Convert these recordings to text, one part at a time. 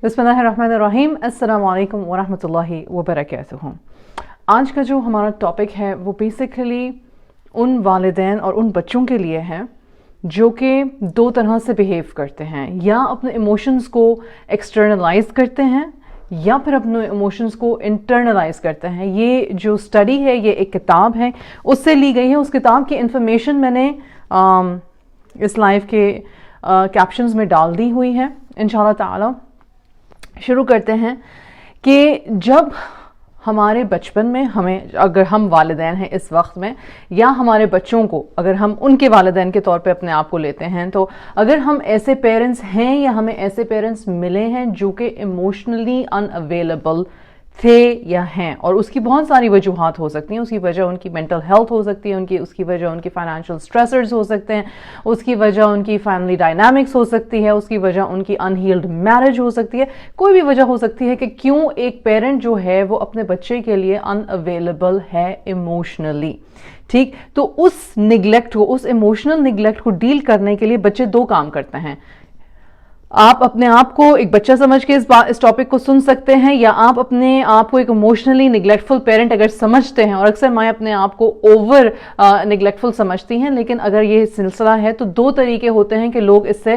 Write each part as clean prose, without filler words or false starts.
بسم اللہ الرحمن الرحیم. السلام علیکم ورحمۃ اللہ وبرکاتہ. آج کا جو ہمارا ٹاپک ہے وہ بیسیکلی ان والدین اور ان بچوں کے لیے ہے جو کہ دو طرح سے بیہیو کرتے ہیں, یا اپنے ایموشنز کو ایکسٹرنلائز کرتے ہیں یا پھر اپنے ایموشنز کو انٹرنلائز کرتے ہیں. یہ جو اسٹڈی ہے یہ ایک کتاب ہے, اس سے لی گئی ہے. اس کتاب کی انفارمیشن میں نے اس لائیو کے کیپشنز میں ڈال دی ہوئی ہے. انشاءاللہ تعالی شروع کرتے ہیں کہ جب ہمارے بچپن میں اگر ہم والدین ہیں اس وقت میں, یا ہمارے بچوں کو اگر ہم ان کے والدین کے طور پہ اپنے آپ کو لیتے ہیں, تو اگر ہم ایسے پیرنٹس ہیں یا ہمیں ایسے پیرنٹس ملے ہیں جو کہ ایموشنلی ان اویلیبل تھے یا ہیں, اور اس کی بہت ساری وجوہات ہو سکتی ہیں. اس کی وجہ ان کی مینٹل ہیلتھ ہو سکتی ہے, اس کی وجہ ان کی فائنینشیل سٹریسرز ہو سکتے ہیں, اس کی وجہ ان کی فیملی ڈائنامکس ہو سکتی ہے, اس کی وجہ ان کی انہیلڈ میرج ہو سکتی ہے. کوئی بھی وجہ ہو سکتی ہے کہ کیوں ایک پیرنٹ جو ہے وہ اپنے بچے کے لیے ان اویلیبل ہے ایموشنلی. ٹھیک, تو اس نیگلیکٹ کو, اس ایموشنل نیگلیکٹ کو ڈیل کرنے کے لیے بچے دو کام کرتے ہیں. آپ اپنے آپ کو ایک بچہ سمجھ کے اس ٹاپک کو سن سکتے ہیں, یا آپ اپنے آپ کو ایک ایموشنلی نیگلیکٹفل پیرنٹ اگر سمجھتے ہیں, اور اکثر میں اپنے آپ کو اوور نیگلیکٹفل سمجھتی ہیں, لیکن اگر یہ سلسلہ ہے تو دو طریقے ہوتے ہیں کہ لوگ اس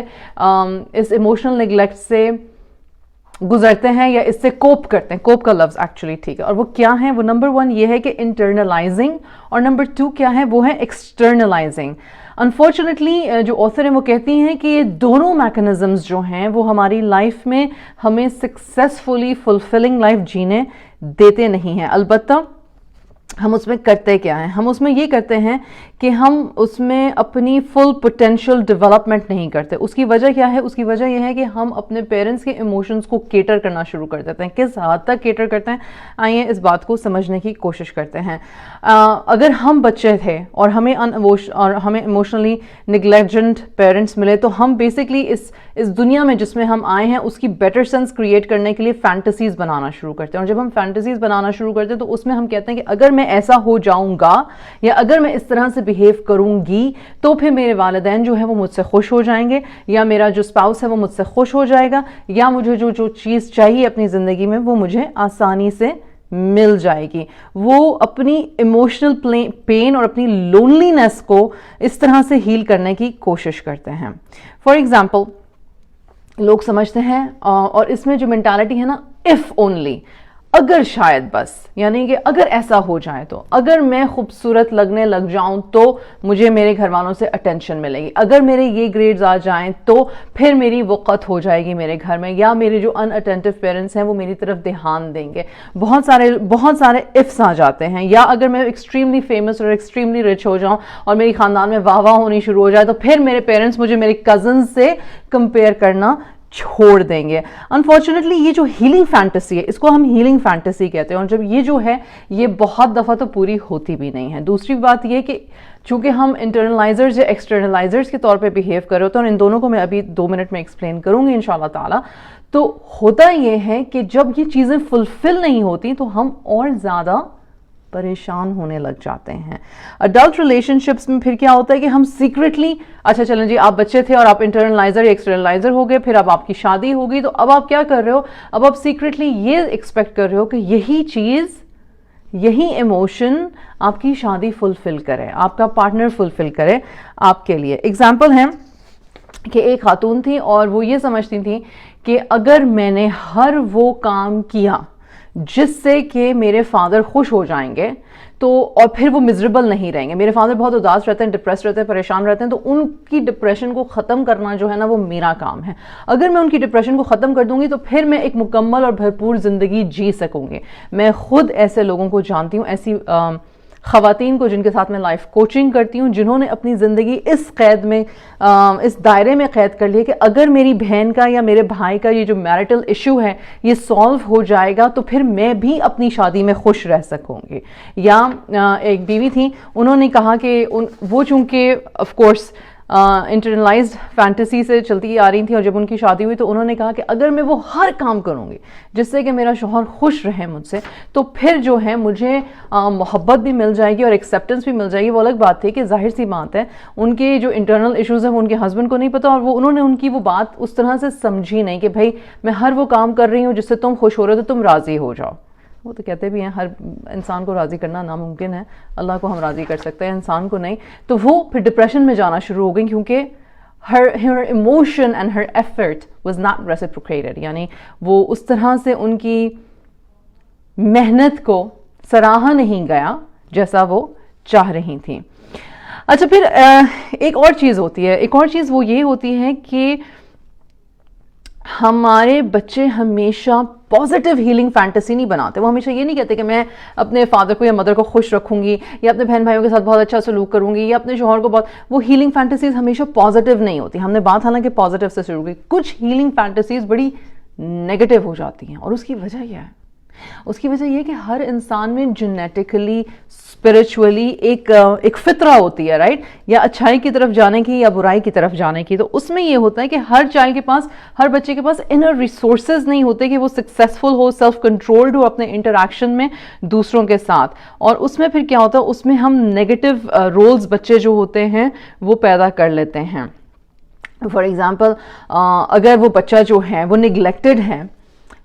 ایموشنل نیگلیکٹ سے گزرتے ہیں یا اس سے کوپ کرتے ہیں. کوپ کا لفظ ایکچولی ٹھیک ہے, اور وہ کیا ہیں؟ وہ نمبر 1 یہ ہے کہ انٹرنلائزنگ, اور نمبر 2 کیا ہے؟ وہ ہے ایکسٹرنلائزنگ. انفارچونیٹلی جو آتھر ہیں وہ کہتی ہیں کہ یہ دونوں میکنزمز جو ہیں وہ ہماری لائف میں ہمیں سکسیسفلی فلفلنگ لائف جینے دیتے نہیں ہیں. البتہ ہم اس میں کرتے کیا ہیں؟ ہم اس میں یہ کرتے ہیں کہ ہم اس میں اپنی فل پوٹینشیل ڈیولپمنٹ نہیں کرتے. اس کی وجہ کیا ہے؟ اس کی وجہ یہ ہے کہ ہم اپنے پیرنٹس کے ایموشنز کو کیٹر کرنا شروع کر دیتے ہیں. کس حد تک کیٹر کرتے ہیں, آئیے اس بات کو سمجھنے کی کوشش کرتے ہیں. اگر ہم بچے تھے اور ہمیں ایموشنلی نیگلیجنٹ پیرنٹس ملے, تو ہم بیسکلی اس دنیا میں جس میں ہم آئے ہیں اس کی بیٹر سینس کریٹ کرنے کے لیے فینٹیسیز بنانا شروع کرتے ہیں. اور جب ہم فینٹیسیز بنانا شروع کرتے ہیں تو اس میں ہم کہتے ہیں کہ اگر میں ایسا ہو جاؤں گا یا اگر میں اس طرح سے بیہیو کروں گی تو پھر میرے والدین جو ہے وہ مجھ سے خوش ہو جائیں گے, یا میرا جو اسپاؤس ہے وہ مجھ سے خوش ہو جائے گا, یا مجھے جو چیز چاہیے اپنی زندگی میں وہ مجھے آسانی سے مل جائے گی. وہ اپنی ایموشنل پین اور اپنی لونلینس کو اس طرح سے ہیل کرنے کی کوشش کرتے ہیں. فار ایگزامپل, لوگ سمجھتے ہیں, اور اس میں جو مینٹالٹی ہے نا, اف اونلی, اگر شاید بس, یعنی کہ اگر ایسا ہو جائے تو, اگر میں خوبصورت لگنے لگ جاؤں تو مجھے میرے گھر والوں سے اٹینشن ملے گی, اگر میرے یہ گریڈز آ جائیں تو پھر میری وقت ہو جائے گی میرے گھر میں, یا میرے جو ان اٹینٹیو پیرنٹس ہیں وہ میری طرف دھیان دیں گے. بہت سارے افس آ جاتے ہیں. یا اگر میں ایکسٹریملی فیمس اور ایکسٹریملی رچ ہو جاؤں اور میری خاندان میں واہ واہ ہونی شروع ہو جائے, تو پھر میرے پیرنٹس مجھے میری کزنز سے کمپیئر کرنا چھوڑ دیں گے. انفارچونیٹلی یہ جو ہیلنگ فینٹیسی ہے, اس کو ہم ہیلنگ فینٹیسی کہتے ہیں, اور جب یہ جو ہے یہ بہت دفعہ تو پوری ہوتی بھی نہیں ہے. دوسری بات یہ کہ چونکہ ہم انٹرنلائزرز یا ایکسٹرنلائزرز کے طور پہ بیہیو کر رہے ہوتے ہیں, اور ان دونوں کو میں ابھی 2 منٹ میں ایکسپلین کروں گی انشاءاللہ تعالی, تو ہوتا یہ ہے کہ جب یہ چیزیں فلفل نہیں ہوتی تو ہم اور زیادہ پریشان ہونے لگ جاتے ہیں. اڈلٹ ریلیشن شپس میں پھر کیا ہوتا ہے کہ ہم سیکریٹلی, اچھا چلیں جی آپ بچے تھے اور آپ انٹرنلائزر یا ایکسٹرنلائزر ہو گئے, پھر اب آپ کی شادی ہوگی, تو اب آپ کیا کر رہے ہو؟ اب آپ سیکریٹلی یہ ایکسپیکٹ کر رہے ہو کہ یہی چیز, یہی ایموشن آپ کی شادی فلفل کرے, آپ کا پارٹنر فلفل کرے آپ کے لیے. ایگزامپل ہے کہ ایک خاتون تھی اور وہ یہ سمجھتی تھی کہ اگر میں نے ہر وہ کام کیا جس سے کہ میرے فادر خوش ہو جائیں گے تو, اور پھر وہ مزریبل نہیں رہیں گے. میرے فادر بہت اداس رہتے ہیں, ڈپریس رہتے ہیں, پریشان رہتے ہیں, تو ان کی ڈپریشن کو ختم کرنا جو ہے نا وہ میرا کام ہے. اگر میں ان کی ڈپریشن کو ختم کر دوں گی تو پھر میں ایک مکمل اور بھرپور زندگی جی سکوں گی. میں خود ایسے لوگوں کو جانتی ہوں, ایسی خواتین کو جن کے ساتھ میں لائف کوچنگ کرتی ہوں, جنہوں نے اپنی زندگی اس قید میں, اس دائرے میں قید کر لی کہ اگر میری بہن کا یا میرے بھائی کا یہ جو میرٹل ایشو ہے یہ سالو ہو جائے گا تو پھر میں بھی اپنی شادی میں خوش رہ سکوں گی. یا ایک بیوی تھی, انہوں نے کہا کہ وہ چونکہ آف کورس انٹرنلائزڈ فینٹیسی سے چلتی آ رہی تھیں, اور جب ان کی شادی ہوئی تو انہوں نے کہا کہ اگر میں وہ ہر کام کروں گی جس سے کہ میرا شوہر خوش رہے مجھ سے, تو پھر جو ہے مجھے محبت بھی مل جائے گی اور ایکسیپٹنس بھی مل جائے گی. وہ الگ بات تھی کہ ظاہر سی بات ہے ان کے جو انٹرنل ایشوز ہیں وہ ان کے ہسبینڈ کو نہیں پتا, اور انہوں نے ان کی وہ بات اس طرح سے سمجھی نہیں کہ بھائی میں ہر وہ کام کر رہی ہوں جس سے تم خوش ہو رہے ہو تو تم راضی ہو جاؤ. وہ تو کہتے بھی ہیں ہر انسان کو راضی کرنا ناممکن ہے, اللہ کو ہم راضی کر سکتے ہیں, انسان کو نہیں. تو وہ پھر ڈپریشن میں جانا شروع ہو گئی کیونکہ her emotion and her effort was not reciprocated, یعنی وہ اس طرح سے ان کی محنت کو سراہا نہیں گیا جیسا وہ چاہ رہی تھیں. اچھا پھر ایک اور چیز ہوتی ہے, ایک اور چیز وہ یہ ہوتی ہے کہ ہمارے بچے ہمیشہ پازیٹیو ہیلنگ فینٹیسی نہیں بناتے. وہ ہمیشہ یہ نہیں کہتے کہ میں اپنے فادر کو یا مدر کو خوش رکھوں گی, یا اپنے بہن بھائیوں کے ساتھ بہت اچھا سلوک کروں گی, یا اپنے شوہر کو بہت, وہ ہیلنگ فینٹیسیز ہمیشہ پازیٹیو نہیں ہوتی. ہم نے بات حالانکہ پازیٹیو سے شروع کی, کچھ ہیلنگ فینٹیسیز بڑی نیگیٹو ہو جاتی ہیں, اور اس کی وجہ یہ ہے, اس کی وجہ یہ کہ ہر انسان میں جینیٹیکلی اسپرچولی ایک فطرہ ہوتی ہے, رائٹ, یا اچھائی کی طرف جانے کی یا برائی کی طرف جانے کی. تو اس میں یہ ہوتا ہے کہ ہر چائلڈ کے پاس, ہر بچے کے پاس انر ریسورسز نہیں ہوتے کہ وہ سکسیسفل ہو, سیلف کنٹرولڈ ہو اپنے انٹریکشن میں دوسروں کے ساتھ. اور اس میں پھر کیا ہوتا ہے, اس میں ہم نیگیٹو رولز بچے جو ہوتے ہیں وہ پیدا کر لیتے ہیں. فار ایگزامپل اگر وہ بچہ جو ہے وہ نگلیکٹڈ ہے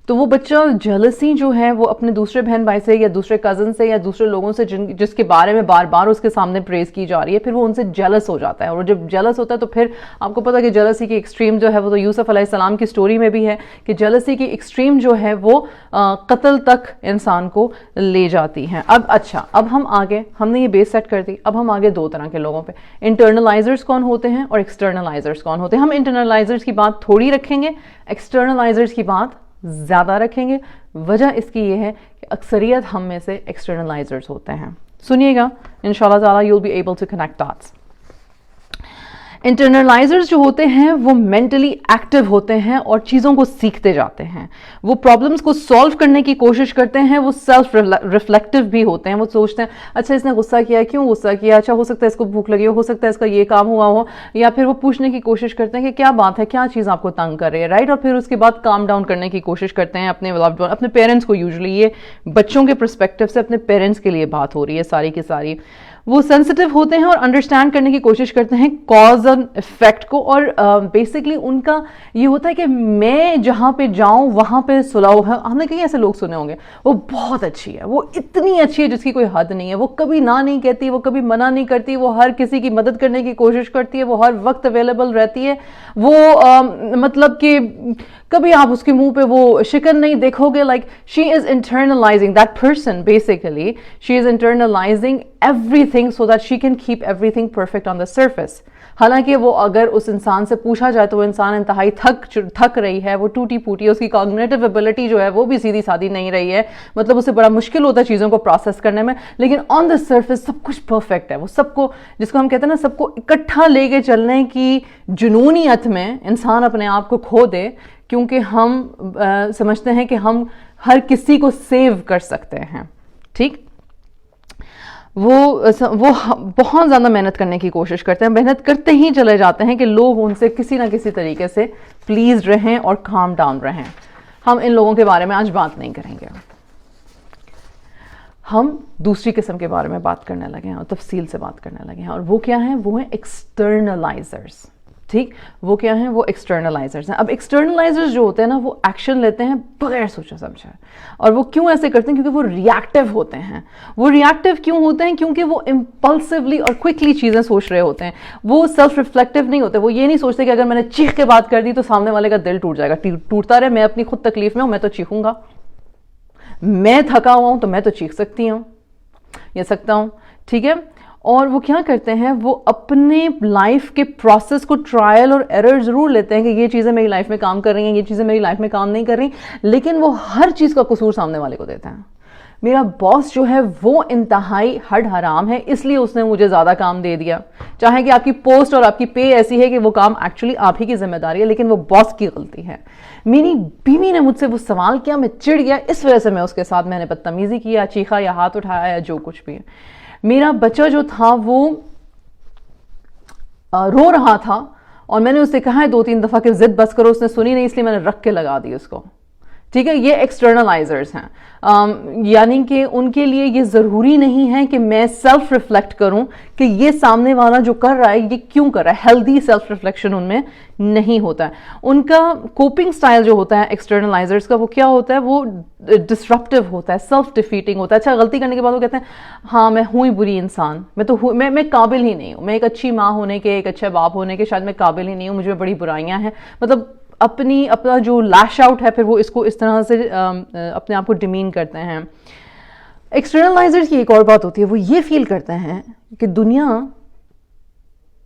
تو وہ بچہ جیلسی جو ہے وہ اپنے دوسرے بہن بھائی سے یا دوسرے کزن سے یا دوسرے لوگوں سے جس کے بارے میں بار بار اس کے سامنے پریز کی جا رہی ہے, پھر وہ ان سے جیلس ہو جاتا ہے. اور جب جیلس ہوتا ہے تو پھر آپ کو پتا کہ جیلسی کی ایکسٹریم جو ہے وہ تو یوسف علیہ السلام کی سٹوری میں بھی ہے کہ جیلسی کی ایکسٹریم جو ہے وہ قتل تک انسان کو لے جاتی ہے. اب اچھا, اب ہم آگے, ہم نے یہ بیس سیٹ کر دی, اب ہم آگے دو طرح کے لوگوں پہ, انٹرنلائزرز کون ہوتے ہیں اور ایکسٹرنلائزرز کون ہوتے ہیں. ہم انٹرنلائزرز کی بات تھوڑی رکھیں گے, ایکسٹرنلائزرز کی بات زیادہ رکھیں گے. وجہ اس کی یہ ہے کہ اکثریت ہم میں سے ایکسٹرنلائزرز ہوتے ہیں. سنیے گا انشاءاللہ تعالی you'll be able to connect dots. انٹرنلائزرز جو ہوتے ہیں وہ مینٹلی ایکٹیو ہوتے ہیں اور چیزوں کو سیکھتے جاتے ہیں, وہ پرابلمس کو سالو کرنے کی کوشش کرتے ہیں, وہ سیلف ریفلیکٹیو بھی ہوتے ہیں. وہ سوچتے ہیں اچھا اس نے غصہ کیا, کیوں غصہ کیا, اچھا ہو سکتا ہے اس کو بھوک لگی ہو سکتا ہے اس کا یہ کام ہوا ہو, یا پھر وہ پوچھنے کی کوشش کرتے ہیں کہ کیا بات ہے, کیا چیز آپ کو تنگ کر رہی ہے, رائٹ. اور پھر اس کے بعد کام ڈاؤن کرنے کی کوشش کرتے ہیں اپنے لوڈ ون, اپنے پیرنٹس کو. یوزلی یہ بچوں کے پرسپیکٹیو سے اپنے پیرنٹس کے لیے بات ہو رہی ہے ساری کی ساری. وہ سینسٹیو ہوتے ہیں اور انڈرسٹینڈ کرنے کی کوشش کرتے ہیں کاز اینڈ افیکٹ کو, اور بیسکلی ان کا یہ ہوتا ہے کہ میں جہاں پہ جاؤں وہاں پہ صلح ہے. ہم نے کئی ایسے لوگ سنے ہوں گے, وہ بہت اچھی ہے, وہ اتنی اچھی ہے جس کی کوئی حد نہیں ہے, وہ کبھی نہ نہیں کہتی, وہ کبھی منع نہیں کرتی, وہ ہر کسی کی مدد کرنے کی کوشش کرتی ہے, وہ ہر وقت اویلیبل رہتی ہے, وہ مطلب کہ کبھی آپ اس کے منہ پہ وہ شکن نہیں دیکھو گے. Like she is internalising that person, basically she is internalising everything so that she can keep everything perfect on the surface. حالانکہ وہ اگر اس انسان سے پوچھا جائے تو وہ انسان انتہائی تھک رہی ہے, وہ ٹوٹی پوٹی, اس کی کاگنیٹو ایبلٹی جو ہے وہ بھی سیدھی سادھی نہیں رہی ہے, مطلب اسے بڑا مشکل ہوتا ہے چیزوں کو پروسیس کرنے میں, لیکن آن دا سرفیس سب کچھ پرفیکٹ ہے. وہ سب کو, جس کو ہم کہتے ہیں نا, سب کو اکٹھا لے کے چلنے کی جنونیت میں انسان اپنے آپ کو کھو دے, کیونکہ ہم سمجھتے ہیں کہ ہم ہر کسی کو سیو کر سکتے ہیں. ٹھیک, وہ بہت زیادہ محنت کرنے کی کوشش کرتے ہیں, محنت کرتے ہی چلے جاتے ہیں کہ لوگ ان سے کسی نہ کسی طریقے سے پلیز رہیں اور کام ڈاؤن رہیں. ہم ان لوگوں کے بارے میں آج بات نہیں کریں گے, ہم دوسری قسم کے بارے میں بات کرنے لگے ہیں اور تفصیل سے بات کرنے لگے ہیں, اور وہ کیا ہیں, وہ ہیں ایکسٹرنلائزرز. ٹھیک, وہ کیا ہیں, وہ ایکسٹرنلائزرز ہیں. اب ایکسٹرنلائزرز جو ہوتے ہیں نا, وہ ایکشن لیتے ہیں بغیر سوچا سمجھا, اور وہ کیوں ایسے کرتے ہیں, کیونکہ وہ ریئیکٹیو ہوتے ہیں. وہ ریئیکٹیو کیوں ہوتے ہیں, کیونکہ وہ امپلسively اور کوئکلی چیزیں سوچ رہے ہوتے ہیں. وہ سیلف ریفلیکٹیو نہیں ہوتے, وہ یہ نہیں سوچتے کہ اگر میں نے چیخ کے بات کر دی تو سامنے والے کا دل ٹوٹ جائے گا. ٹوٹتا رہے, میں اپنی خود تکلیف میں ہوں, میں تو چیخوں گا. میں تھکا ہوا ہوں تو میں تو چیخ سکتی ہوں یا سکتا ہوں. ٹھیک ہے, اور وہ کیا کرتے ہیں, وہ اپنے لائف کے پروسیس کو ٹرائل اور ایرر ضرور لیتے ہیں کہ یہ چیزیں میری لائف میں کام کر رہی ہیں, یہ چیزیں میری لائف میں کام نہیں کر رہی, لیکن وہ ہر چیز کا قصور سامنے والے کو دیتے ہیں. میرا باس جو ہے وہ انتہائی ہڈ حرام ہے, اس لیے اس نے مجھے زیادہ کام دے دیا, چاہے کہ آپ کی پوسٹ اور آپ کی پے ایسی ہے کہ وہ کام ایکچولی آپ ہی کی ذمہ داری ہے, لیکن وہ باس کی غلطی ہے. میری بیوی نے مجھ سے وہ سوال کیا, میں چڑ گیا, اس وجہ سے میں اس کے ساتھ میں نے بدتمیزی کیا, چیخا یا ہاتھ اٹھایا یا جو کچھ بھی ہے. میرا بچہ جو تھا وہ رو رہا تھا اور میں نے اسے کہا ہے 2-3 دفعہ کہ ضد بس کرو, اس نے سنی نہیں, اس لیے میں نے رکھ کے لگا دی اس کو. ٹھیک ہے, یہ ایکسٹرنلائزرز ہیں. یعنی کہ ان کے لیے یہ ضروری نہیں ہے کہ میں سیلف ریفلیکٹ کروں کہ یہ سامنے والا جو کر رہا ہے یہ کیوں کر رہا ہے. ہیلدی سیلف ریفلیکشن ان میں نہیں ہوتا ہے. ان کا کوپنگ سٹائل جو ہوتا ہے ایکسٹرنلائزرز کا, وہ کیا ہوتا ہے, وہ ڈسرپٹیو ہوتا ہے, سیلف ڈیفیٹنگ ہوتا ہے. اچھا, غلطی کرنے کے بعد وہ کہتے ہیں ہاں میں ہوں ہی بری انسان, میں قابل ہی نہیں ہوں, میں ایک اچھی ماں ہونے کے, ایک اچھے باپ ہونے کے شاید میں قابل ہی نہیں ہوں, مجھے بڑی برائیاں ہیں. مطلب اپنا جو لیش آؤٹ ہے پھر وہ اس کو اس طرح سے اپنے آپ کو ڈیمین کرتے ہیں. ایکسٹرنلائزرز کی ایک اور بات ہوتی ہے, وہ یہ فیل کرتے ہیں کہ دنیا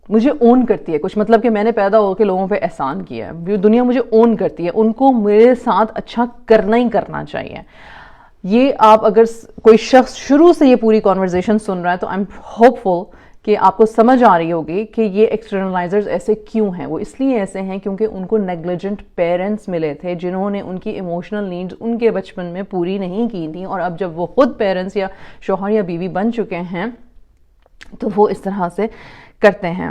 مجھے اون کرتی ہے کچھ, مطلب کہ میں نے پیدا ہو کے لوگوں پہ احسان کیا ہے, دنیا مجھے اون کرتی ہے, ان کو میرے ساتھ اچھا کرنا ہی کرنا چاہیے. یہ آپ اگر کوئی شخص شروع سے یہ پوری کانورزیشن سن رہا ہے تو آئی ایم ہوپ فل کہ آپ کو سمجھ آ رہی ہوگی کہ یہ ایکسٹرنلائزرز ایسے کیوں ہیں. وہ اس لیے ایسے ہیں کیونکہ ان کو نیگلیجنٹ پیرنٹس ملے تھے جنہوں نے ان کی ایموشنل نیڈز ان کے بچپن میں پوری نہیں کی تھیں, اور اب جب وہ خود پیرنٹس یا شوہر یا بیوی بن چکے ہیں تو وہ اس طرح سے کرتے ہیں.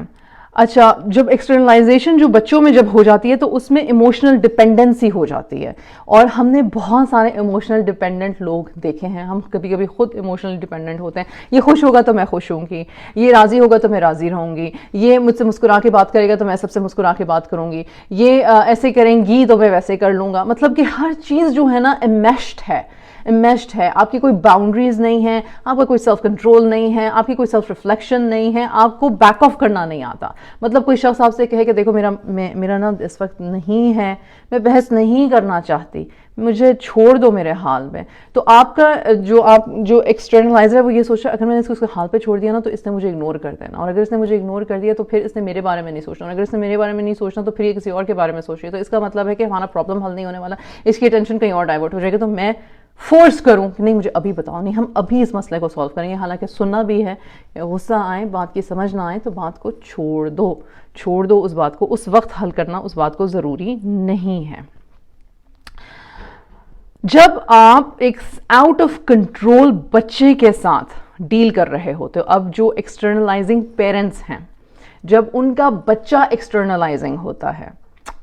اچھا, جب ایکسٹرنلائزیشن جو بچوں میں جب ہو جاتی ہے تو اس میں ایموشنل ڈپینڈنسی ہو جاتی ہے, اور ہم نے بہت سارے ایموشنل ڈپینڈنٹ لوگ دیکھے ہیں. ہم کبھی کبھی خود ایموشنل ڈپینڈنٹ ہوتے ہیں. یہ خوش ہوگا تو میں خوش ہوں گی, یہ راضی ہوگا تو میں راضی رہوں گی, یہ مجھ سے مسکرا کے بات کرے گا تو میں سب سے مسکرا کے بات کروں گی, یہ ایسے کریں گی تو میں ویسے کر لوں گا. مطلب کہ ہر چیز جو ہے نا انمیشڈ ہے. آپ کی کوئی باؤنڈریز نہیں ہے, آپ کا کوئی سیلف کنٹرول نہیں ہے, آپ کی کوئی سیلف ریفلیکشن نہیں ہے, آپ کو بیک آف کرنا نہیں آتا. مطلب کوئی شخص آپ سے کہے کہ دیکھو میرا نا اس وقت نہیں ہے, میں بحث نہیں کرنا چاہتی, مجھے چھوڑ دو میرے حال میں, تو آپ کا جو ایکسٹرنلائزر ہے وہ یہ سوچ رہا ہے اگر میں نے اس کو حال پہ چھوڑ دیا نا تو اس نے مجھے اگنور کر دینا, اور اگر اس نے مجھے اگنور کر دیا تو پھر اس نے میرے بارے میں نہیں سوچنا, اور اگر اس نے میرے بارے میں نہیں سوچنا تو پھر یہ کسی اور کے بارے میں سوچ رہی ہے. تو اس کا مطلب ہے کہ ہمارا پرابلم حل نہیں ہونے والا, اس کی اٹینشن کہیں اور ڈائیورٹ ہو جائے گی. تو میں فورس کروں کہ نہیں مجھے ابھی بتاؤ, نہیں ہم ابھی اس مسئلے کو سالو کریں گے, حالانکہ سننا بھی ہے, غصہ آئے, بات کی سمجھ نہ آئے تو بات کو چھوڑ دو اس بات کو, اس وقت حل کرنا اس بات کو ضروری نہیں ہے. جب آپ ایک آؤٹ آف کنٹرول بچے کے ساتھ ڈیل کر رہے ہوتے ہو, اب جو ایکسٹرنلائزنگ پیرنٹس ہیں, جب ان کا بچہ ایکسٹرنلائزنگ ہوتا ہے,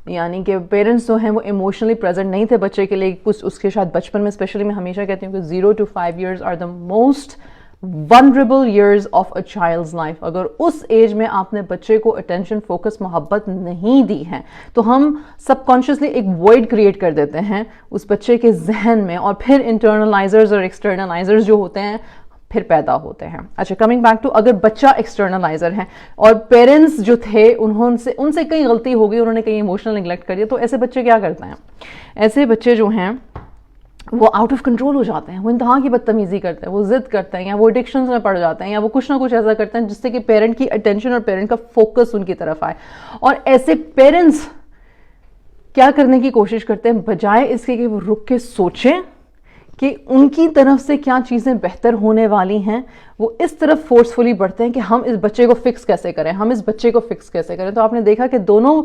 یعنی کہ پیرنٹس جو ہیں وہ ایموشنلی پریزنٹ نہیں تھے بچے کے لیے, کچھ اس کے شاید بچپن میں اسپیشلی میں ہمیشہ کہتی ہوں کہ 0 to 5 years are the most vulnerable years of a child's life. اگر اس ایج میں آپ نے بچے کو اٹینشن, فوکس, محبت نہیں دی ہے تو ہم سب کانشیسلی ایک وائڈ کریٹ کر دیتے ہیں اس بچے کے ذہن میں, اور پھر انٹرنلائزرز اور ایکسٹرنلائزرز جو ہوتے ہیں پھر پیدا ہوتے ہیں. اچھا, کمنگ بیک ٹو اگر بچہ ایکسٹرنلائزر ہے اور پیرنٹس جو تھے ان سے کئی غلطی ہو گئی, انہوں نے کئی ایموشنل نیگلیکٹ کر دیا, تو ایسے بچے کیا کرتے ہیں, ایسے بچے جو ہیں وہ آؤٹ آف کنٹرول ہو جاتے ہیں, وہ انتہا کی بدتمیزی کرتے ہیں, وہ ضد کرتے ہیں, یا وہ ایڈکشنز میں پڑ جاتے ہیں, یا وہ کچھ نہ کچھ ایسا کرتے ہیں جس سے کہ پیرنٹ کی اٹینشن اور پیرنٹ کا فوکس ان کی طرف آئے. اور ایسے پیرنٹس کیا کرنے کی کوشش کرتے ہیں, بجائے اس کے کہ وہ رک کے سوچیں کہ ان کی طرف سے کیا چیزیں بہتر ہونے والی ہیں, وہ اس طرف فورسفلی بڑھتے ہیں کہ ہم اس بچے کو فکس کیسے کریں, ہم اس بچے کو فکس کیسے کریں. تو آپ نے دیکھا کہ دونوں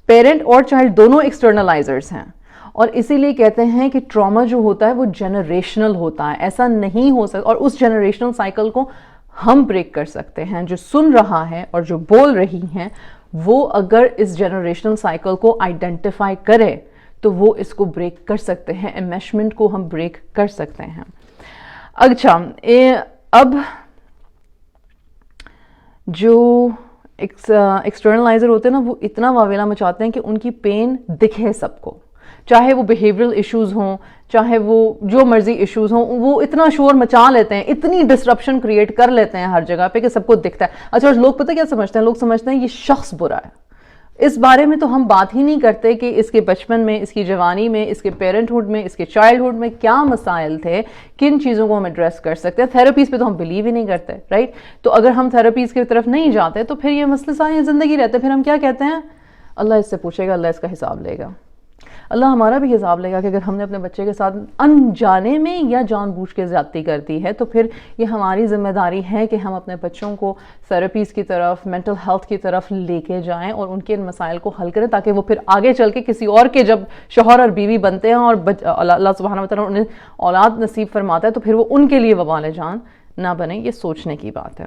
پیرنٹ اور چائلڈ دونوں ایکسٹرنلائزرز ہیں, اور اسی لیے کہتے ہیں کہ ٹراما جو ہوتا ہے وہ جنریشنل ہوتا ہے. ایسا نہیں ہو سکتا, اور اس جنریشنل سائیکل کو ہم بریک کر سکتے ہیں. جو سن رہا ہے اور جو بول رہی ہیں وہ اگر اس جنریشنل سائیکل کو آئیڈینٹیفائی کرے تو وہ اس کو بریک کر سکتے ہیں, انمیشمنٹ کو ہم بریک کر سکتے ہیں. اچھا, اب جو ایکسٹرنلائزر ہوتے ہیں نا وہ اتنا واویلا مچاتے ہیں کہ ان کی پین دکھے سب کو, چاہے وہ بیہیورل ایشوز ہوں, چاہے وہ جو مرضی ایشوز ہوں, وہ اتنا شور مچا لیتے ہیں, اتنی ڈسرپشن کریٹ کر لیتے ہیں ہر جگہ پہ کہ سب کو دکھتا ہے. اچھا, لوگ پتہ کیا سمجھتے ہیں, لوگ سمجھتے ہیں یہ شخص برا ہے. اس بارے میں تو ہم بات ہی نہیں کرتے کہ اس کے بچپن میں, اس کی جوانی میں, اس کے پیرنٹ ہوڈ میں, اس کے چائلڈ ہوڈ میں کیا مسائل تھے, کن چیزوں کو ہم ایڈریس کر سکتے ہیں. تھیراپیز پہ تو ہم بلیو ہی نہیں کرتے, رائٹ. تو اگر ہم تھیراپیز کی طرف نہیں جاتے تو پھر یہ مسئلے ساری زندگی رہتے. پھر ہم کیا کہتے ہیں, اللہ اس سے پوچھے گا, اللہ اس کا حساب لے گا. اللہ ہمارا بھی حساب لے گا کہ اگر ہم نے اپنے بچے کے ساتھ انجانے میں یا جان بوجھ کے زیادتی کر دی ہے تو پھر یہ ہماری ذمہ داری ہے کہ ہم اپنے بچوں کو تھیراپیز کی طرف, مینٹل ہیلتھ کی طرف لے کے جائیں اور ان کے ان مسائل کو حل کریں, تاکہ وہ پھر آگے چل کے کسی اور کے جب شوہر اور بیوی بنتے ہیں اور اللہ سبحانہ وتعالیٰ انہیں اولاد نصیب فرماتا ہے تو پھر وہ ان کے لیے وبال جان نہ بنے. یہ سوچنے کی بات ہے.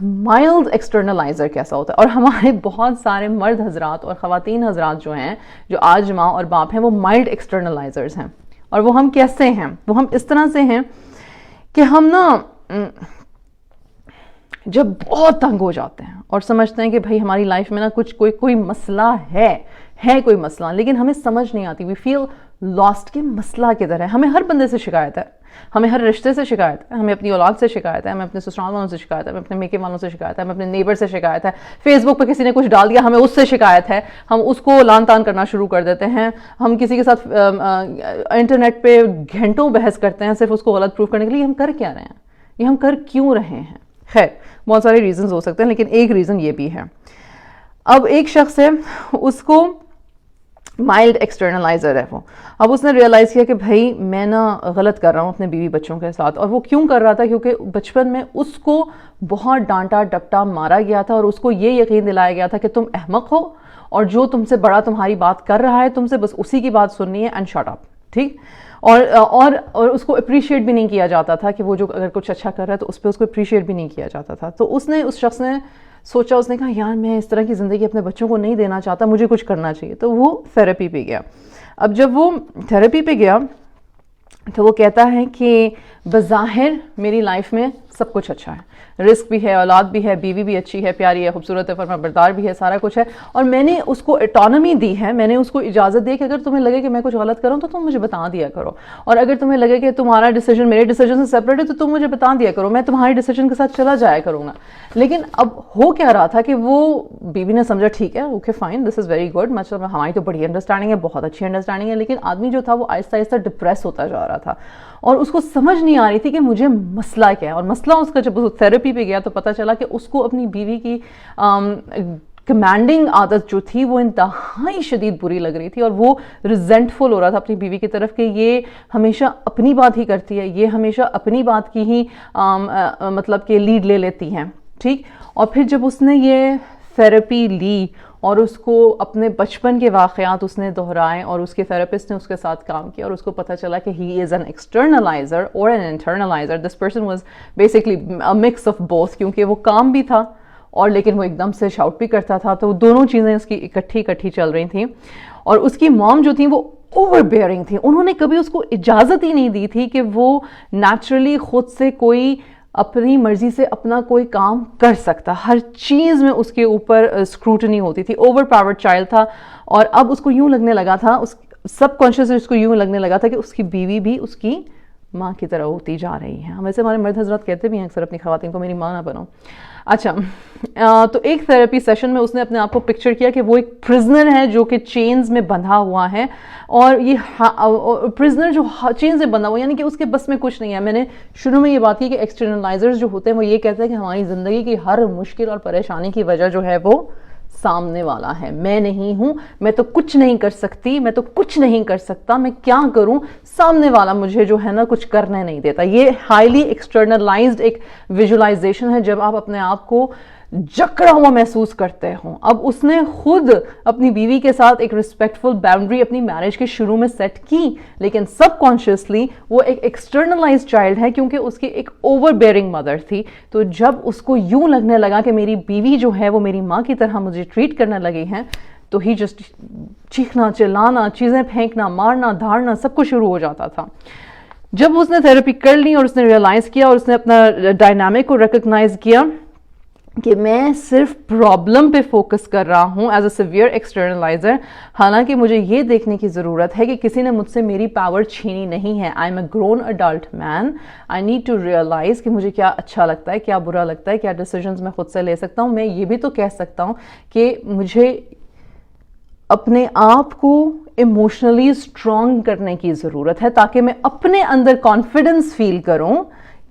مائلڈ ایکسٹرنلائزر کیسا ہوتا ہے. اور ہمارے بہت سارے مرد حضرات اور خواتین حضرات جو ہیں, جو آج ماں اور باپ ہیں, وہ مائلڈ ایکسٹرنلائزرز ہیں. اور وہ ہم کیسے ہیں؟ وہ ہم اس طرح سے ہیں کہ ہم نا جب بہت تنگ ہو جاتے ہیں اور سمجھتے ہیں کہ بھائی ہماری لائف میں نا کچھ کوئی مسئلہ ہے کوئی مسئلہ, لیکن ہمیں سمجھ نہیں آتی. وی فیل لاسٹ کہ مسئلہ کدھر ہے. ہمیں ہر بندے سے شکایت ہے, ہمیں ہر رشتے سے شکایت ہے, ہمیں اپنی اولاد سے شکایت ہے, ہمیں اپنے سسرال والوں سے شکایت ہے, ہمیں اپنے میکے والوں سے شکایت ہے, ہمیں اپنے نیبر سے شکایت ہے, فیس بک پہ کسی نے کچھ ڈال دیا ہمیں اس سے شکایت ہے, ہم اس کو لان تان کرنا شروع کر دیتے ہیں, ہم کسی کے ساتھ انٹرنیٹ پہ گھنٹوں بحث کرتے ہیں صرف اس کو غلط پروف کرنے کے لیے. ہم کر کیا رہے ہیں؟ یہ ہم کر کیوں رہے ہیں؟ خیر بہت سارے ریزنز ہو سکتے ہیں, لیکن ایک ریزن یہ بھی ہے. اب ایک شخص ہے, اس کو مائلڈ ایکسٹرنلائزر ہے وہ. اب اس نے ریئلائز کیا کہ بھائی میں نا غلط کر رہا ہوں اپنے بیوی بچوں کے ساتھ. اور وہ کیوں کر رہا تھا؟ کیونکہ بچپن میں اس کو بہت ڈانٹا ڈپٹا مارا گیا تھا, اور اس کو یہ یقین دلایا گیا تھا کہ تم احمق ہو, اور جو تم سے بڑا تمہاری بات کر رہا ہے تم سے بس اسی کی بات سننی ہے, اینڈ شٹ اپ. ٹھیک. اور اس کو اپریشیٹ بھی نہیں کیا جاتا تھا کہ وہ جو اگر کچھ اچھا کر رہا ہے تو اس پہ اس کو اپریشیٹ بھی نہیں کیا جاتا تھا. تو اس شخص نے سوچا, اس نے کہا یار میں اس طرح کی زندگی اپنے بچوں کو نہیں دینا چاہتا, مجھے کچھ کرنا چاہیے. تو وہ تھیراپی پہ گیا. اب جب وہ تھیراپی پہ گیا تو وہ کہتا ہے کہ بظاہر میری لائف میں سب کچھ اچھا ہے, رزق بھی ہے, اولاد بھی ہے, بیوی بھی اچھی ہے, پیاری ہے, خوبصورت ہے, فرمانبردار بھی ہے, سارا کچھ ہے, اور میں نے اس کو اٹانومی دی ہے, میں نے اس کو اجازت دی کہ اگر تمہیں لگے کہ میں کچھ غلط کروں تو تم مجھے بتا دیا کرو, اور اگر تمہیں لگے کہ تمہارا ڈیسیجن میرے ڈیسیجن سے سیپریٹ ہے تو تم مجھے بتا دیا کرو, میں تمہارے ڈیسیجن کے ساتھ چلا جایا کروں گا. لیکن اب ہو کیا رہا تھا کہ وہ بیوی نے سمجھا ٹھیک ہے, okay fine, this is very good, مطلب ہماری تو بڑی انڈرسٹینڈنگ ہے, بہت اچھی انڈرسٹینڈنگ ہے. لیکن آدمی جو تھا وہ آہستہ آہستہ ڈپریس ہوتا جا رہا تھا, اور اس کو سمجھ نہیں آ رہی تھی کہ مجھے مسئلہ کیا ہے. اور مسئلہ اس کا جب اس تھیراپی پہ گیا تو پتہ چلا کہ اس کو اپنی بیوی کی کمانڈنگ عادت جو تھی وہ انتہائی شدید بری لگ رہی تھی, اور وہ ریزنٹفل ہو رہا تھا اپنی بیوی کی طرف کہ یہ ہمیشہ اپنی بات ہی کرتی ہے, یہ ہمیشہ اپنی بات کی ہی مطلب کہ لیڈ لے لیتی ہیں. ٹھیک. اور پھر جب اس نے یہ تھیراپی لی اور اس کو اپنے بچپن کے واقعات اس نے دہرائے, اور اس کے تھراپسٹ نے اس کے ساتھ کام کیا, اور اس کو پتہ چلا کہ ہی از این ایکسٹرنلائزر اور an internaliser. This person was basically mix of both, کیونکہ وہ کام بھی تھا اور لیکن وہ ایک دم سے شاؤٹ بھی کرتا تھا. تو دونوں چیزیں اس کی اکٹھی چل رہی تھیں. اور اس کی مام جو تھیں وہ اوور بیئرنگ تھی, انہوں نے کبھی اس کو اجازت ہی نہیں دی تھی کہ وہ نیچرلی خود سے کوئی اپنی مرضی سے اپنا کوئی کام کر سکتا. ہر چیز میں اس کے اوپر اسکروٹنی ہوتی تھی, اوور پاورڈ چائلڈ تھا. اور اب اس کو یوں لگنے لگا تھا, سب کانشیس اس کو یوں لگنے لگا تھا کہ اس کی بیوی بھی اس کی ماں کی طرح ہوتی جا رہی ہے. ویسے ہمارے مرد حضرات کہتے بھی ہیں اکثر اپنی خواتین کو میری ماں نہ بنو. اچھا, تو ایک تھیراپی سیشن میں اس نے اپنے آپ کو پکچر کیا کہ وہ ایک پرزنر ہے جو کہ چینز میں بندھا ہوا ہے, اور یہ پرزنر جو چینز میں بندھا ہوا یعنی کہ اس کے بس میں کچھ نہیں ہے. میں نے شروع میں یہ بات کی کہ ایکسٹرنلائزرز جو ہوتے ہیں وہ یہ کہتے ہیں کہ ہماری زندگی کی ہر مشکل اور پریشانی کی وجہ جو ہے وہ سامنے والا ہے, میں نہیں ہوں, میں تو کچھ نہیں کر سکتی, میں تو کچھ نہیں کر سکتا, میں کیا کروں, سامنے والا مجھے جو ہے نا کچھ کرنے نہیں دیتا. یہ ہائیلی ایکسٹرنلائزڈ ایک ویژولائزیشن ہے جب آپ اپنے آپ کو جکڑا ہوا محسوس کرتے ہوں. اب اس نے خود اپنی بیوی کے ساتھ ایک ریسپیکٹفل باؤنڈری اپنی میرج کے شروع میں سیٹ کی, لیکن سب کانشیسلی وہ ایک ایکسٹرنلائزڈ چائلڈ ہے کیونکہ اس کی ایک اوور بیئرنگ مدر تھی. تو جب اس کو یوں لگنے لگا کہ میری بیوی جو ہے وہ میری ماں کی طرح مجھے ٹریٹ کرنے لگی ہیں, تو ہی جسٹ چیخنا, چلانا, چیزیں پھینکنا, مارنا, دھاڑنا سب کچھ شروع ہو جاتا تھا. جب اس نے تھیراپی کر لی اور اس نے ریئلائز کیا اور اس نے اپنا ڈائنامک کو ریکگنائز کیا کہ میں صرف پرابلم پہ فوکس کر رہا ہوں ایز اے سیویئر ایکسٹرنلائزر, حالانکہ مجھے یہ دیکھنے کی ضرورت ہے کہ کسی نے مجھ سے میری پاور چھینی نہیں ہے. I am a grown adult man, I need to realise کہ مجھے کیا اچھا لگتا ہے, کیا برا لگتا ہے, کیا ڈیسیجنز میں خود سے لے سکتا ہوں. میں یہ بھی تو کہہ سکتا ہوں کہ مجھے اپنے آپ کو ایموشنلی اسٹرانگ کرنے کی ضرورت ہے تاکہ میں اپنے اندر کانفیڈنس فیل کروں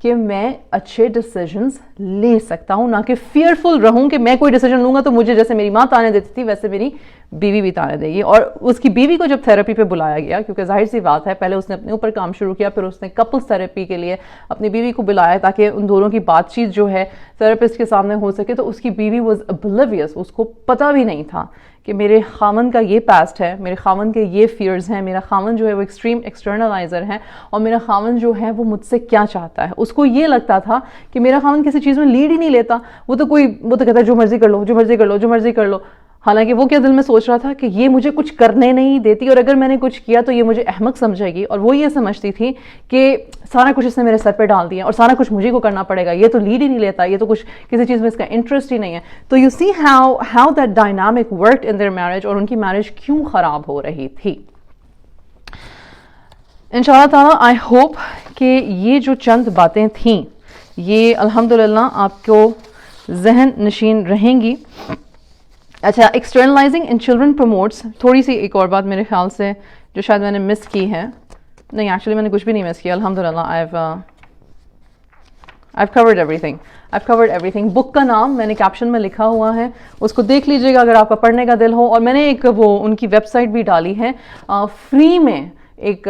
کہ میں اچھے ڈیسیجنز لے سکتا ہوں, نہ کہ فیئرفل رہوں کہ میں کوئی ڈیسیجن لوں گا تو مجھے جیسے میری ماں تانے دیتی تھی ویسے میری بیوی بھی تانے دے گی. اور اس کی بیوی کو جب تھیراپی پہ بلایا گیا, کیونکہ ظاہر سی بات ہے پہلے اس نے اپنے اوپر کام شروع کیا, پھر اس نے کپلز تھیراپی کے لیے اپنی بیوی کو بلایا تاکہ ان دونوں کی بات چیت جو ہے تھیراپسٹ کے سامنے ہو سکے, تو اس کی بیوی واز ابلیویس, اس کو پتہ بھی نہیں تھا کہ میرے خاوند کا یہ پاسٹ ہے, میرے خاوند کے یہ فیئرز ہیں, میرا خاوند جو ہے وہ ایکسٹریم ایکسٹرنلائزر ہے, اور میرا خاوند جو ہے وہ مجھ سے کیا چاہتا ہے. اس کو یہ لگتا تھا کہ میرا خاوند کسی چیز میں لیڈ ہی نہیں لیتا, وہ تو کہتا ہے جو مرضی کر لو, جو مرضی کر لو, جو مرضی کر لو. حالانکہ وہ کیا دل میں سوچ رہا تھا کہ یہ مجھے کچھ کرنے نہیں دیتی, اور اگر میں نے کچھ کیا تو یہ مجھے احمق سمجھے گی, اور وہ یہ سمجھتی تھی کہ سارا کچھ اس نے میرے سر پہ ڈال دیا اور سارا کچھ مجھے کو کرنا پڑے گا, یہ تو لیڈ ہی نہیں لیتا, یہ تو کچھ کسی چیز میں اس کا انٹرسٹ ہی نہیں ہے. تو you see how that dynamic worked in their marriage, اور ان کی میرج کیوں خراب ہو رہی تھی. انشاءاللہ تعالیٰ آئی ہوپ کہ یہ جو چند باتیں تھیں یہ الحمدللہ آپ کو ذہن نشین رہیں گی. اچھا, ایکسٹرنلائزنگ ان چلڈرن پروموٹس, تھوڑی سی ایک اور بات میرے خیال سے جو شاید میں نے مس کی ہے. نہیں, ایکچولی میں نے کچھ بھی نہیں مس کیا الحمدللہ. I've covered everything. بک کا نام میں نے کیپشن میں لکھا ہوا ہے, اس کو دیکھ لیجئے گا اگر آپ کا پڑھنے کا دل ہو. اور میں نے ایک وہ ان کی ویب سائٹ بھی ڈالی ہے, فری میں ایک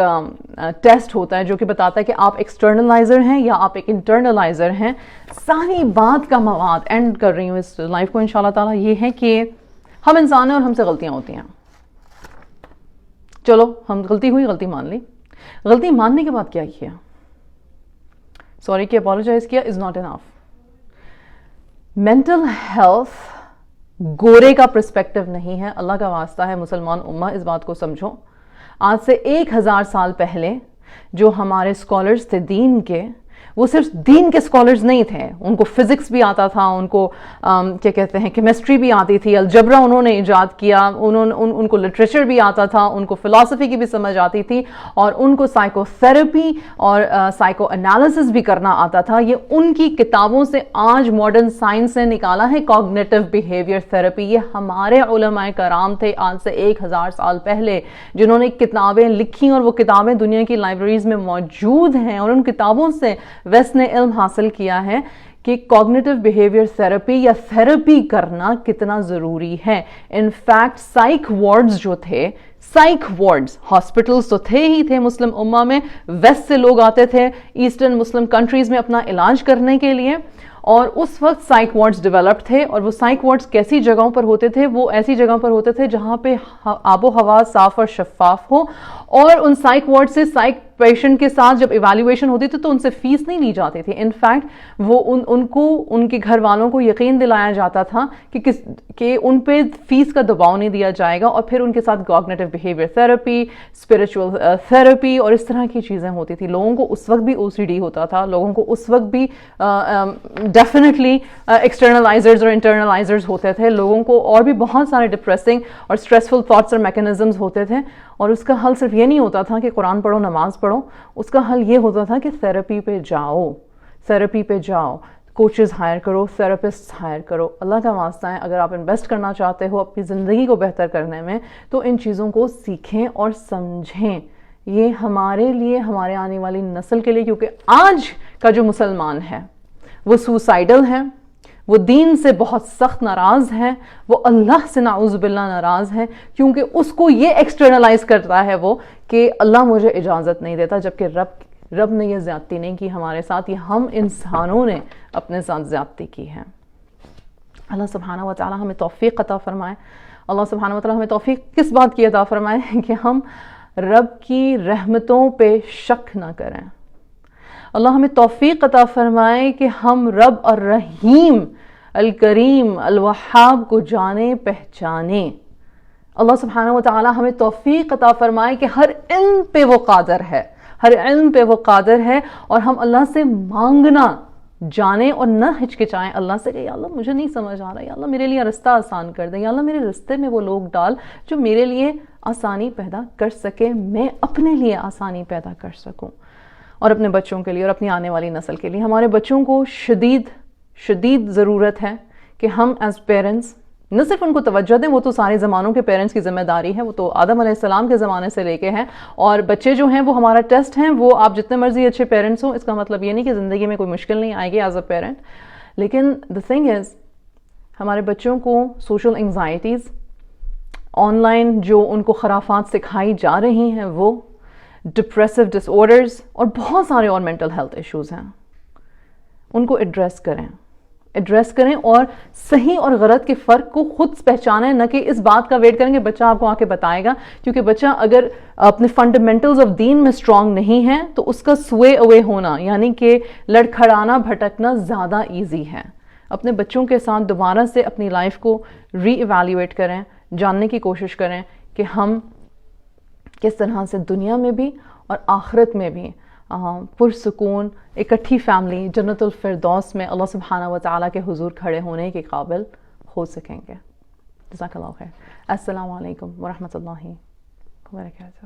ٹیسٹ ہوتا ہے جو کہ بتاتا ہے کہ آپ ایکسٹرنلائزر ہیں یا آپ ایک انٹرنلائزر ہیں. ساری بات کا مواد اینڈ کر رہی ہوں اس لائف کو انشاءاللہ تعالیٰ یہ ہے کہ ہم انسان ہیں اور ہم سے غلطیاں ہوتی ہیں. چلو ہم غلطی ہوئی, غلطی مان لی. غلطی ماننے کے بعد کیا کیا, سوری کہ اپالوجائز کیا is not enough. Mental health گورے کا پرسپیکٹو نہیں ہے, اللہ کا واسطہ ہے مسلمان امہ اس بات کو سمجھو. آج سے 1000 سال پہلے جو ہمارے اسکالرز تھے دین کے, وہ صرف دین کے اسکالرز نہیں تھے, ان کو فزکس بھی آتا تھا, ان کو کیا کہتے ہیں کیمسٹری بھی آتی تھی, الجبرا انہوں نے ایجاد کیا, ان کو لٹریچر بھی آتا تھا, ان کو فلسفی کی بھی سمجھ آتی تھی, اور ان کو سائیکو تھراپی اور سائیکو انالیسس بھی کرنا آتا تھا. یہ ان کی کتابوں سے آج ماڈرن سائنس نے نکالا ہے کوگنیٹو بیہیویئر تھراپی. یہ ہمارے علماء کرام تھے آج سے 1000 سال پہلے جنہوں نے کتابیں لکھی, اور وہ کتابیں دنیا کی لائبریریز میں موجود ہیں, اور ان کتابوں سے ویسٹ نے علم حاصل کیا ہے کہ کوگنیٹو بیہیویئر تھراپی یا تھراپی کرنا کتنا ضروری ہے. انفیکٹ سائیک وارڈز جو تھے, سائیک وارڈز ہاسپٹلز تو تھے ہی تھے مسلم امہ میں, ویسٹ سے لوگ آتے تھے ایسٹرن مسلم کنٹریز میں اپنا علاج کرنے کے لیے, اور اس وقت سائیک وارڈز ڈیولپڈ تھے. اور وہ سائیک وارڈز کیسی جگہوں پر ہوتے تھے, وہ ایسی جگہوں پر ہوتے تھے جہاں پہ آب و ہوا صاف اور شفاف ہو, اور ان سائیک وارڈ سے سائیک پیشنٹ کے ساتھ جب ایویلیویشن ہوتی تھی تو ان سے فیس نہیں لی جاتی تھی. انفیکٹ وہ ان کو ان کے گھر والوں کو یقین دلایا جاتا تھا کہ ان پہ فیس کا دباؤ نہیں دیا جائے گا, اور پھر ان کے ساتھ cognitive behaviour therapy, spiritual therapy اور اس طرح کی چیزیں ہوتی تھی. لوگوں کو اس وقت بھی OCD ہوتا تھا, لوگوں کو اس وقت بھی ڈیفینیٹلی ایکسٹرنلائزرز اور انٹرنلائزرز ہوتے تھے, لوگوں کو اور بھی بہت سارے ڈپریسنگ اور اسٹریسفل تھاٹس اور میکینزمز ہوتے تھے. اور اس کا حل صرف یہ نہیں ہوتا تھا کہ قرآن پڑھو, نماز پڑھو, اس کا حل یہ ہوتا تھا کہ تھراپی پہ جاؤ, کوچز ہائر کرو, تھراپسٹ ہائر کرو. اللہ کا واسطہ ہے اگر آپ انویسٹ کرنا چاہتے ہو اپنی زندگی کو بہتر کرنے میں تو ان چیزوں کو سیکھیں اور سمجھیں. یہ ہمارے لیے, ہمارے آنے والی نسل کے لیے, کیونکہ آج کا جو مسلمان ہے وہ سوسائڈل ہے, وہ دین سے بہت سخت ناراض ہے, وہ اللہ سے نعوذ باللہ ناراض ہے, کیونکہ اس کو یہ ایکسٹرنلائز کرتا ہے وہ کہ اللہ مجھے اجازت نہیں دیتا, جبکہ رب نے یہ زیادتی نہیں کی ہمارے ساتھ, یہ ہم انسانوں نے اپنے ساتھ زیادتی کی ہے. اللہ سبحانہ و تعالی ہمیں توفیق عطا فرمائے. اللہ سبحانہ و تعالی ہمیں توفیق کس بات کی عطا فرمائے کہ ہم رب کی رحمتوں پہ شک نہ کریں. اللہ ہمیں توفیق عطا فرمائے کہ ہم رب الرحیم الکریم الوہاب کو جانے پہچانے. اللہ سبحانہ و تعالی ہمیں توفیق عطا فرمائے کہ ہر علم پہ وہ قادر ہے, اور ہم اللہ سے مانگنا جانیں اور نہ ہچکچائیں اللہ سے کہ یا اللہ مجھے نہیں سمجھ آ رہا, یا اللہ میرے لیے رستہ آسان کر دے, یا اللہ میرے رستے میں وہ لوگ ڈال جو میرے لیے آسانی پیدا کر سکے, میں اپنے لیے آسانی پیدا کر سکوں, اور اپنے بچوں کے لیے اور اپنی آنے والی نسل کے لیے. ہمارے بچوں کو شدید ضرورت ہے کہ ہم ایز پیرنٹس نہ صرف ان کو توجہ دیں, وہ تو سارے زمانوں کے پیرنٹس کی ذمہ داری ہے, وہ تو آدم علیہ السلام کے زمانے سے لے کے ہیں, اور بچے جو ہیں وہ ہمارا ٹیسٹ ہیں. وہ آپ جتنے مرضی اچھے پیرنٹس ہوں, اس کا مطلب یہ نہیں کہ زندگی میں کوئی مشکل نہیں آئے گی ایز اے پیرنٹ, لیکن the thing is ہمارے بچوں کو سوشل انگزائٹیز, آن لائن جو ان کو خرافات سکھائی جا رہی ہیں, وہ ڈپریسو ڈس آرڈرز اور بہت سارے اور مینٹل ہیلتھ ایشوز ہیں, ان کو ایڈریس کریں. ایڈریس کریں اور صحیح اور غلط کے فرق کو خود پہچانیں، نہ کہ اس بات کا ویٹ کریں کہ بچہ آپ کو آ کے بتائے گا. کیونکہ بچہ اگر اپنے فنڈامنٹلز آف دین میں اسٹرانگ نہیں ہے تو اس کا سوے اوے ہونا یعنی کہ لڑکھڑانا بھٹکنا زیادہ ایزی ہے. اپنے بچوں کے ساتھ دوبارہ سے اپنی لائف کو ری ایویلیویٹ کریں، جاننے کی کوشش کریں کہ ہم کس طرح سے دنیا میں بھی اور آخرت میں بھی پرسکون اکٹھی فیملی جنت الفردوس میں اللہ سبحانہ و تعالیٰ کے حضور کھڑے ہونے کے قابل ہو سکیں گے. جزاک اللہ خیر. السلام علیکم ورحمۃ اللہ وبرکاتہ.